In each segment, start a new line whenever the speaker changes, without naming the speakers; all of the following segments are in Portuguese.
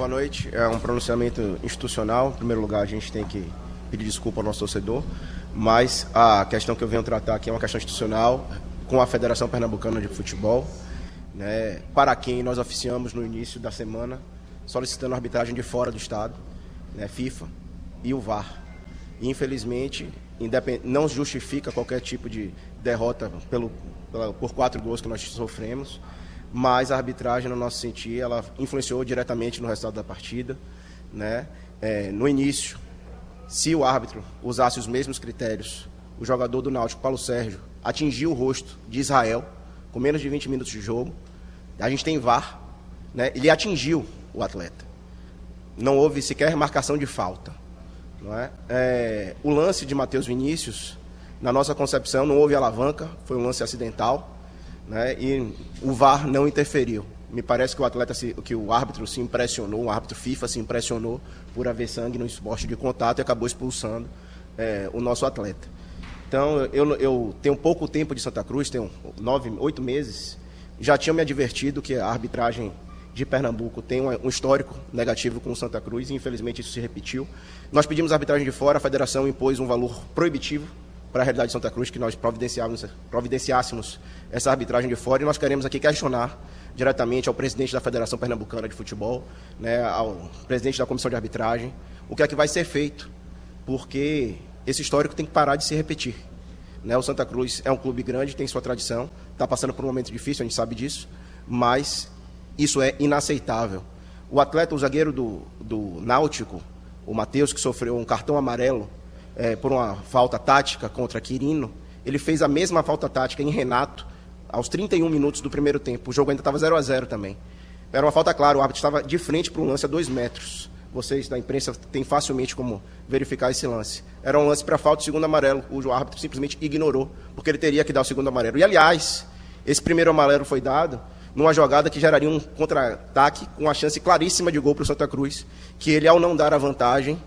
Boa noite. É um pronunciamento institucional. Em primeiro lugar, a gente tem que pedir desculpa ao nosso torcedor, mas a questão que eu venho tratar aqui é uma questão institucional com a Federação Pernambucana de Futebol, né, para quem nós oficiamos no início da semana, solicitando a arbitragem de fora do estado, né, FIFA e o VAR. E, infelizmente, não justifica qualquer tipo de derrota por 4 gols que nós sofremos, mas a arbitragem, no nosso sentir, ela influenciou diretamente no resultado da partida, né? No início, se o árbitro usasse os mesmos critérios, o jogador do Náutico, Paulo Sérgio, atingiu o rosto de Israel com menos de 20 minutos de jogo. A gente tem VAR, né? Ele atingiu o atleta. Não houve sequer marcação de falta, não é? O lance de Matheus Vinícius, na nossa concepção, não houve alavanca, foi um lance acidental, né? E o VAR não interferiu. Me parece que o árbitro se impressionou, o árbitro FIFA se impressionou por haver sangue no esporte de contato e acabou expulsando o nosso atleta. Então, eu tenho pouco tempo de Santa Cruz, tenho 8 meses, já tinha me advertido que a arbitragem de Pernambuco tem um histórico negativo com o Santa Cruz e, infelizmente, isso se repetiu. Nós pedimos a arbitragem de fora, a federação impôs um valor proibitivo para a realidade de Santa Cruz, que nós providenciássemos essa arbitragem de fora, e nós queremos aqui questionar diretamente ao presidente da Federação Pernambucana de Futebol, né, ao presidente da Comissão de Arbitragem, o que é que vai ser feito, porque esse histórico tem que parar de se repetir, né? O Santa Cruz é um clube grande, tem sua tradição, está passando por um momento difícil, a gente sabe disso, mas isso é inaceitável. O atleta, o zagueiro do Náutico, o Matheus, que sofreu um cartão amarelo por uma falta tática contra Quirino, ele fez a mesma falta tática em Renato aos 31 minutos do primeiro tempo. O jogo ainda estava 0-0 também. Era uma falta clara, o árbitro estava de frente para um lance a 2 metros. Vocês da imprensa têm facilmente como verificar esse lance. Era um lance para falta de segundo amarelo, cujo árbitro simplesmente ignorou, porque ele teria que dar o segundo amarelo. E, aliás, esse primeiro amarelo foi dado numa jogada que geraria um contra-ataque com uma chance claríssima de gol para o Santa Cruz, que ele, ao não dar a vantagem,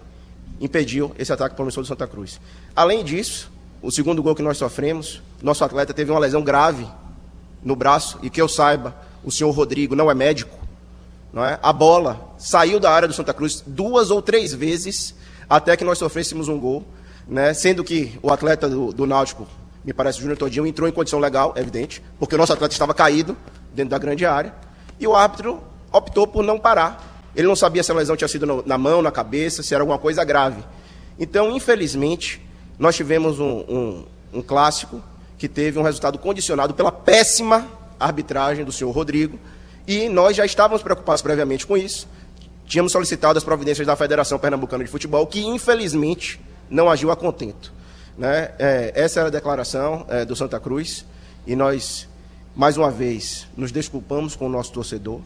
impediu esse ataque promissor do Santa Cruz. Além disso, o segundo gol que nós sofremos, nosso atleta teve uma lesão grave no braço, e que eu saiba, o senhor Rodrigo não é médico, não é? A bola saiu da área do Santa Cruz 2 ou 3 vezes até que nós sofrêssemos um gol, né? Sendo que o atleta do Náutico, me parece o Júnior Todinho, entrou em condição legal, evidente, porque o nosso atleta estava caído dentro da grande área, e o árbitro optou por não parar. Ele não sabia se a lesão tinha sido na mão, na cabeça, se era alguma coisa grave. Então, infelizmente, nós tivemos um clássico que teve um resultado condicionado pela péssima arbitragem do senhor Rodrigo, e nós já estávamos preocupados previamente com isso. Tínhamos solicitado as providências da Federação Pernambucana de Futebol, que, infelizmente, não agiu a contento, né? Essa era a declaração do Santa Cruz, e nós, mais uma vez, nos desculpamos com o nosso torcedor.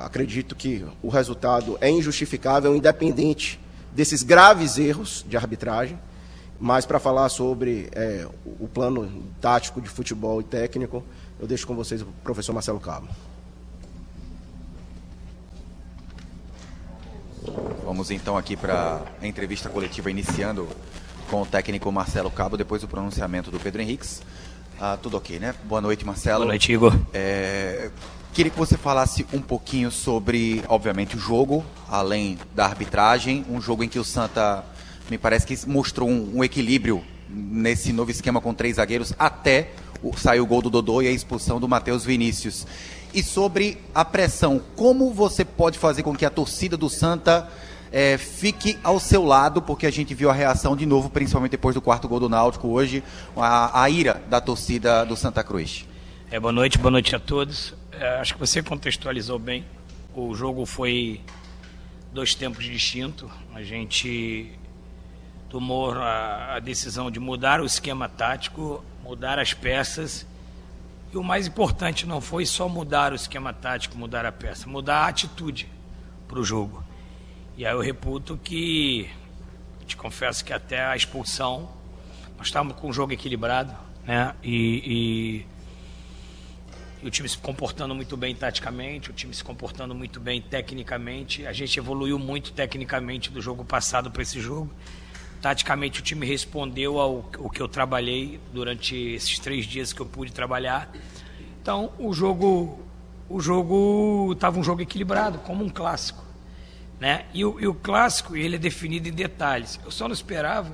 Acredito que o resultado é injustificável, independente desses graves erros de arbitragem, mas para falar sobre o plano tático de futebol e técnico, eu deixo com vocês o professor Marcelo Cabo.
Vamos então aqui para a entrevista coletiva, iniciando com o técnico Marcelo Cabo, depois do pronunciamento do Pedro Henriques. Tudo ok, né? Boa noite, Marcelo.
Boa noite, Igor.
Queria que você falasse um pouquinho sobre, obviamente, o jogo, além da arbitragem, um jogo em que o Santa, me parece que mostrou um equilíbrio nesse novo esquema com 3 zagueiros, até sair o gol do Dodô e a expulsão do Matheus Vinícius. E sobre a pressão, como você pode fazer com que a torcida do Santa fique ao seu lado, porque a gente viu a reação de novo, principalmente depois do 4º gol do Náutico hoje, a ira da torcida do Santa Cruz.
Boa noite a todos. Acho que você contextualizou bem. O jogo foi 2 tempos distintos. A gente tomou a decisão de mudar o esquema tático, mudar as peças. E o mais importante não foi só mudar o esquema tático, mudar a peça, mudar a atitude para o jogo. E aí eu reputo que, te confesso que até a expulsão, nós estávamos com um jogo equilibrado, né? E o time se comportando muito bem taticamente, o time se comportando muito bem tecnicamente. A gente evoluiu muito tecnicamente do jogo passado para esse jogo. Taticamente o time respondeu ao que eu trabalhei durante esses 3 dias que eu pude trabalhar. Então o jogo estava um jogo equilibrado, como um clássico, né? E o clássico, ele é definido em detalhes. Eu só não esperava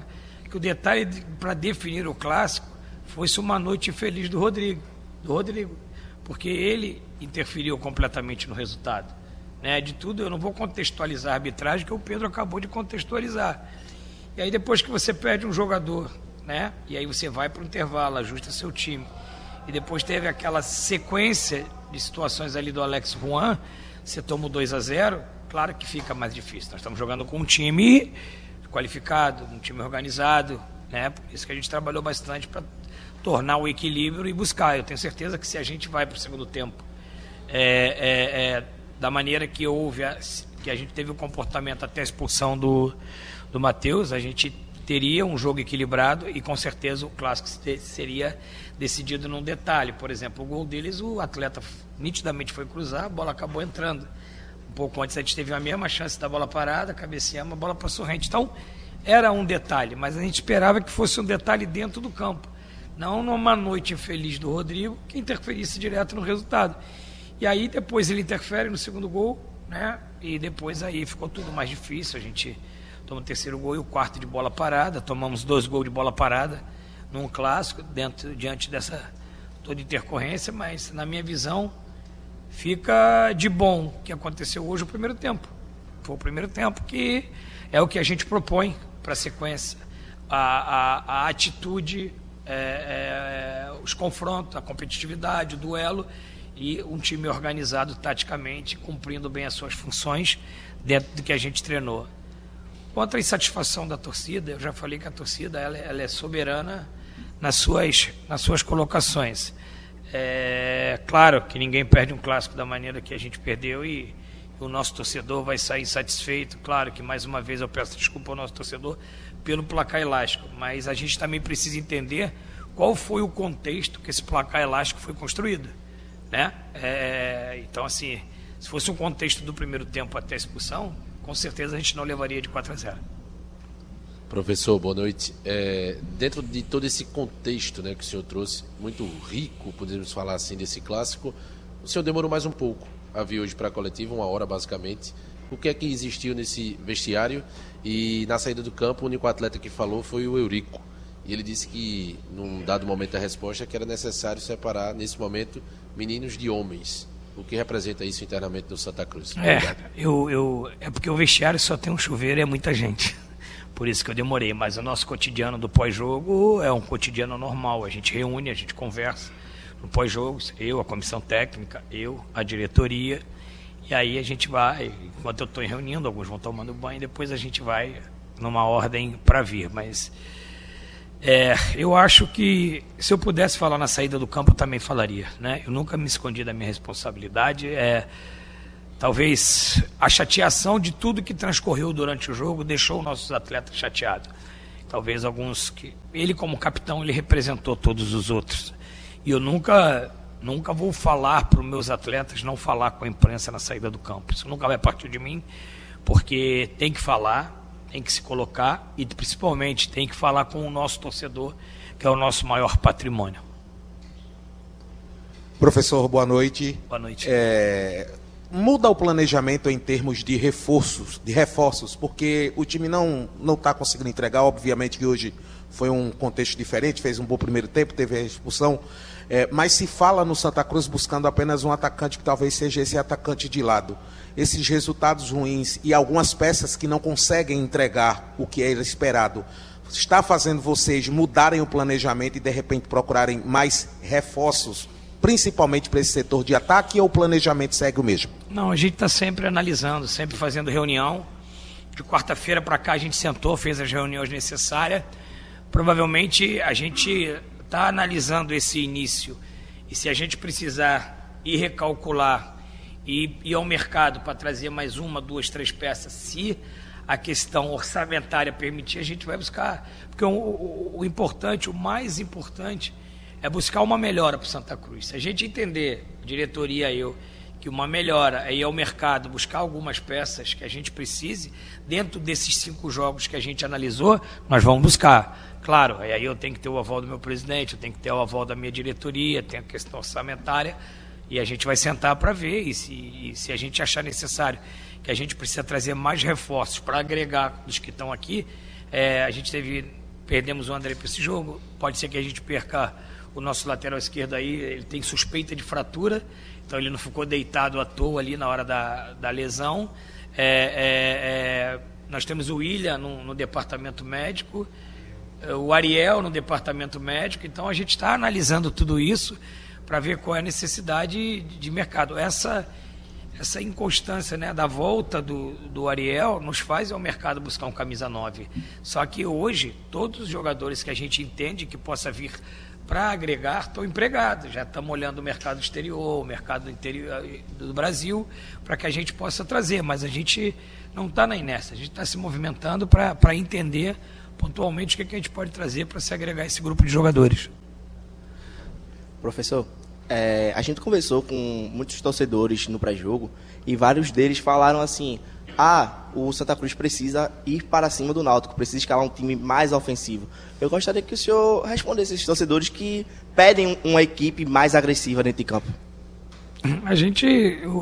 que o detalhe para definir o clássico fosse uma noite infeliz do Rodrigo, porque ele interferiu completamente no resultado, né? De tudo, eu não vou contextualizar a arbitragem, que o Pedro acabou de contextualizar. E aí depois que você perde um jogador, né? E aí você vai para o intervalo, ajusta seu time, e depois teve aquela sequência de situações ali do Alex Juan, você toma o 2-0, claro que fica mais difícil. Nós estamos jogando com um time qualificado, um time organizado, né? Por isso que a gente trabalhou bastante para tornar o equilíbrio e buscar. Eu tenho certeza que se a gente vai para o segundo tempo da maneira que houve, que a gente teve o comportamento até a expulsão do Matheus, a gente teria um jogo equilibrado e com certeza o clássico seria decidido num detalhe. Por exemplo, o gol deles, o atleta nitidamente foi cruzar, a bola acabou entrando. Um pouco antes a gente teve a mesma chance da bola parada, cabeceamos, a bola passou rente. Então, era um detalhe, mas a gente esperava que fosse um detalhe dentro do campo, não numa noite infeliz do Rodrigo, que interferisse direto no resultado. E aí depois ele interfere no segundo gol, né? E depois aí ficou tudo mais difícil. A gente toma o terceiro gol e o quarto de bola parada, tomamos 2 gols de bola parada num clássico, diante dessa toda intercorrência, mas na minha visão fica de bom que aconteceu hoje o primeiro tempo. Foi o primeiro tempo que é o que a gente propõe para a sequência. A atitude, os confrontos, a competitividade, o duelo e um time organizado taticamente, cumprindo bem as suas funções dentro do que a gente treinou. Quanto à insatisfação da torcida, eu já falei que a torcida ela é soberana nas suas colocações. Claro que ninguém perde um clássico da maneira que a gente perdeu e o nosso torcedor vai sair insatisfeito. Claro que, mais uma vez, eu peço desculpa ao nosso torcedor pelo placar elástico, mas a gente também precisa entender qual foi o contexto que esse placar elástico foi construído, né? Então, assim, se fosse um contexto do primeiro tempo até a expulsão, com certeza a gente não levaria de 4-0.
Professor, boa noite. Dentro de todo esse contexto, né, que o senhor trouxe, muito rico, podemos falar assim, desse clássico, o senhor demorou mais um pouco a vir hoje para a coletiva, 1 hora basicamente. O que é que existiu nesse vestiário? E na saída do campo, o único atleta que falou foi o Eurico. E ele disse que, num dado momento da resposta, que era necessário separar, nesse momento, meninos de homens. O que representa isso internamente no Santa Cruz?
É porque o vestiário só tem um chuveiro e é muita gente. Por isso que eu demorei. Mas o nosso cotidiano do pós-jogo é um cotidiano normal. A gente reúne, a gente conversa no pós-jogo. Eu, a comissão técnica, a diretoria. E aí a gente vai, enquanto eu estou reunindo, alguns vão tomando banho, depois a gente vai numa ordem para vir. Mas eu acho que se eu pudesse falar na saída do campo, eu também falaria, né? Eu nunca me escondi da minha responsabilidade. Talvez a chateação de tudo que transcorreu durante o jogo deixou nossos atletas chateados. Talvez alguns que... Ele, como capitão, ele representou todos os outros. E eu nunca vou falar para os meus atletas não falar com a imprensa na saída do campo. Isso nunca vai partir de mim, porque tem que falar, tem que se colocar e, principalmente, tem que falar com o nosso torcedor, que é o nosso maior patrimônio.
Professor, boa noite.
Boa noite.
Muda o planejamento em termos de reforços, porque o time não está conseguindo entregar. Obviamente que hoje foi um contexto diferente, fez um bom primeiro tempo, teve a expulsão, mas se fala no Santa Cruz buscando apenas um atacante que talvez seja esse atacante de lado. Esses resultados ruins e algumas peças que não conseguem entregar o que era esperado, está fazendo vocês mudarem o planejamento e de repente procurarem mais reforços, principalmente para esse setor de ataque, ou o planejamento segue o mesmo?
Não, a gente está sempre analisando, sempre fazendo reunião. De quarta-feira para cá a gente sentou, fez as reuniões necessárias. Provavelmente a gente está analisando esse início. E se a gente precisar ir recalcular e ir ao mercado para trazer mais 1, 2, 3 peças, se a questão orçamentária permitir, a gente vai buscar. Porque o importante, o mais importante, é buscar uma melhora para o Santa Cruz. Se a gente entender, diretoria e eu, que uma melhora é ir ao mercado, buscar algumas peças que a gente precise, dentro desses 5 jogos que a gente analisou, nós vamos buscar. Claro, aí eu tenho que ter o aval do meu presidente, eu tenho que ter o aval da minha diretoria, tem a questão orçamentária, E a gente vai sentar para ver, e se a gente achar necessário que a gente precisa trazer mais reforços para agregar dos que estão aqui, perdemos o André para esse jogo, pode ser que a gente perca o nosso lateral esquerdo aí, ele tem suspeita de fratura, então ele não ficou deitado à toa ali na hora da lesão. Nós temos o William no departamento médico, o Ariel no departamento médico, então a gente está analisando tudo isso para ver qual é a necessidade de mercado. Essa inconstância, né, da volta do Ariel nos faz ao mercado buscar um camisa 9. Só que hoje, todos os jogadores que a gente entende que possa vir para agregar estão empregados. Já estamos olhando o mercado exterior, o mercado interior do Brasil, para que a gente possa trazer. Mas a gente não está na inércia, a gente está se movimentando para entender pontualmente o que a gente pode trazer para se agregar a esse grupo de jogadores.
Professor, a gente conversou com muitos torcedores no pré-jogo e vários deles falaram assim: o Santa Cruz precisa ir para cima do Náutico, precisa escalar um time mais ofensivo. Eu gostaria que o senhor respondesse esses torcedores que pedem uma equipe mais agressiva dentro de campo.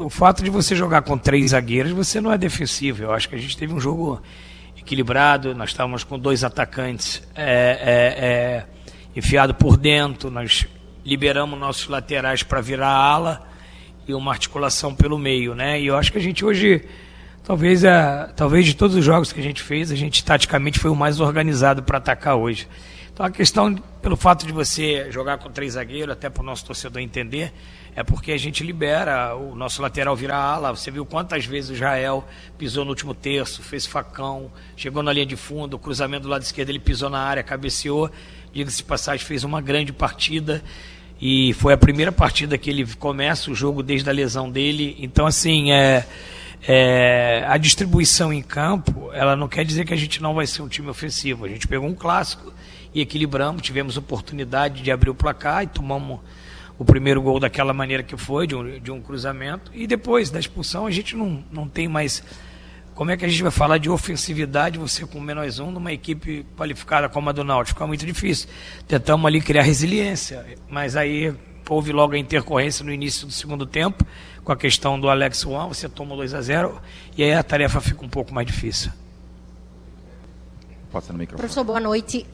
O fato de você jogar com 3 zagueiros, você não é defensivo. Eu acho que a gente teve um jogo equilibrado, nós estávamos com 2 atacantes enfiado por dentro, nós liberamos nossos laterais para virar a ala e uma articulação pelo meio, né? E eu acho que a gente hoje, talvez de todos os jogos que a gente fez, a gente taticamente foi o mais organizado para atacar hoje. Então a questão, pelo fato de você jogar com 3 zagueiros, até para o nosso torcedor entender, é porque a gente libera o nosso lateral virar ala. Você viu quantas vezes o Jael pisou no último terço, fez facão, chegou na linha de fundo, o cruzamento do lado esquerdo, ele pisou na área, cabeceou, diga-se de passagem, fez uma grande partida. E foi a primeira partida que ele começa o jogo desde a lesão dele. Então, assim, a distribuição em campo, ela não quer dizer que a gente não vai ser um time ofensivo. A gente pegou um clássico e equilibramos, tivemos oportunidade de abrir o placar e tomamos o primeiro gol daquela maneira que foi, de um cruzamento. E depois da expulsão, a gente não tem mais... Como é que a gente vai falar de ofensividade, você com -1 numa equipe qualificada como a do Náutico? É muito difícil. Tentamos ali criar resiliência, mas aí houve logo a intercorrência no início do segundo tempo, com a questão do Alex Juan, você toma 2-0, e aí a tarefa fica um pouco mais difícil.
Pode ser no microfone.
Professor, boa noite.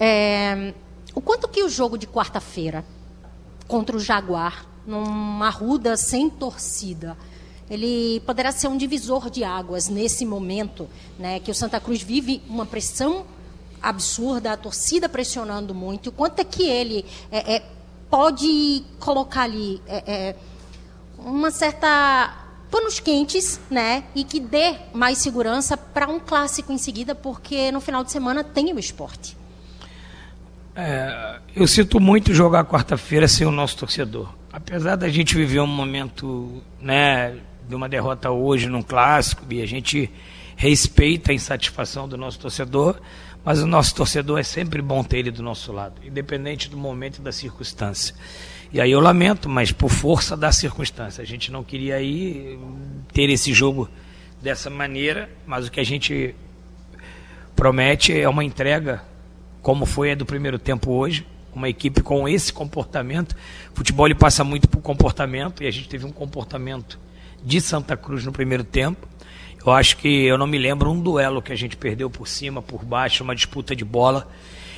O quanto que o jogo de quarta-feira contra o Jaguar, numa Arruda sem torcida, ele poderá ser um divisor de águas nesse momento, né, que o Santa Cruz vive uma pressão absurda, a torcida pressionando muito. O quanto é que ele pode colocar ali uma certa panos quentes, né, e que dê mais segurança para um clássico em seguida, porque no final de semana tem o Sport.
Eu sinto muito jogar quarta-feira sem o nosso torcedor. Apesar da gente viver um momento, né, de uma derrota hoje num clássico, e a gente respeita a insatisfação do nosso torcedor, mas o nosso torcedor é sempre bom ter ele do nosso lado, independente do momento e da circunstância. E aí eu lamento, mas por força da circunstância. A gente não queria ter esse jogo dessa maneira, mas o que a gente promete é uma entrega, como foi a do primeiro tempo hoje, uma equipe com esse comportamento. O futebol ele passa muito por comportamento, e a gente teve um comportamento de Santa Cruz no primeiro tempo. Eu acho que eu não me lembro um duelo que a gente perdeu por cima, por baixo, uma disputa de bola.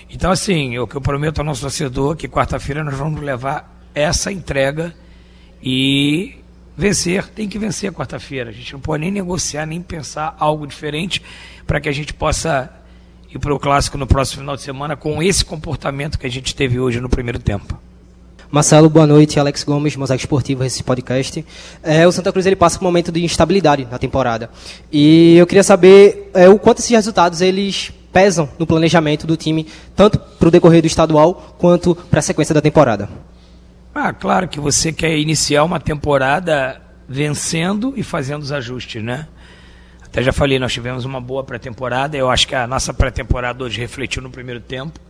Então, assim, o que eu prometo ao nosso torcedor, que quarta-feira nós vamos levar essa entrega e vencer. Tem que vencer quarta-feira. A gente não pode nem negociar, nem pensar algo diferente para que a gente possa ir para o clássico no próximo final de semana com esse comportamento que a gente teve hoje no primeiro tempo.
Marcelo, boa noite. Alex Gomes, Mosaico Esportivo, esse podcast. O Santa Cruz ele passa por um momento de instabilidade na temporada. E eu queria saber o quanto esses resultados eles pesam no planejamento do time, tanto para o decorrer do estadual quanto para a sequência da temporada.
Claro que você quer iniciar uma temporada vencendo e fazendo os ajustes, né? Até já falei, nós tivemos uma boa pré-temporada. Eu acho que a nossa pré-temporada hoje refletiu no primeiro tempo.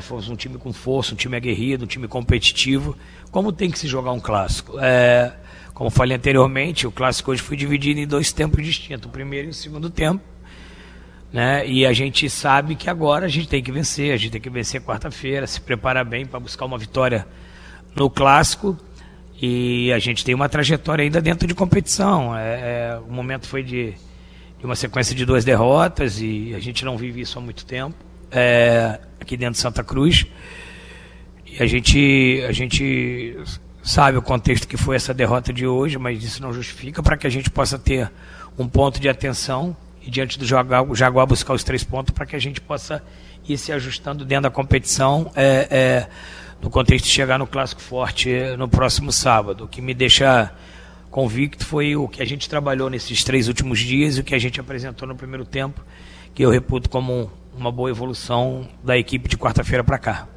Fomos um time com força, um time aguerrido, um time competitivo, como tem que se jogar um clássico. Como falei anteriormente, o clássico hoje foi dividido em 2 tempos distintos, o primeiro e o segundo tempo, né? E a gente sabe que agora a gente tem que vencer quarta-feira, se preparar bem para buscar uma vitória no clássico E a gente tem uma trajetória ainda dentro de competição. O momento foi de uma sequência de 2 derrotas e a gente não vive isso há muito tempo aqui dentro de Santa Cruz. E a gente sabe o contexto que foi essa derrota de hoje, mas isso não justifica para que a gente possa ter um ponto de atenção e diante do Jaguar buscar os 3 pontos para que a gente possa ir se ajustando dentro da competição no contexto de chegar no Clássico Forte no próximo sábado. O que me deixa convicto foi o que a gente trabalhou nesses 3 últimos dias e o que a gente apresentou no primeiro tempo, que eu reputo como uma boa evolução da equipe de quarta-feira para cá.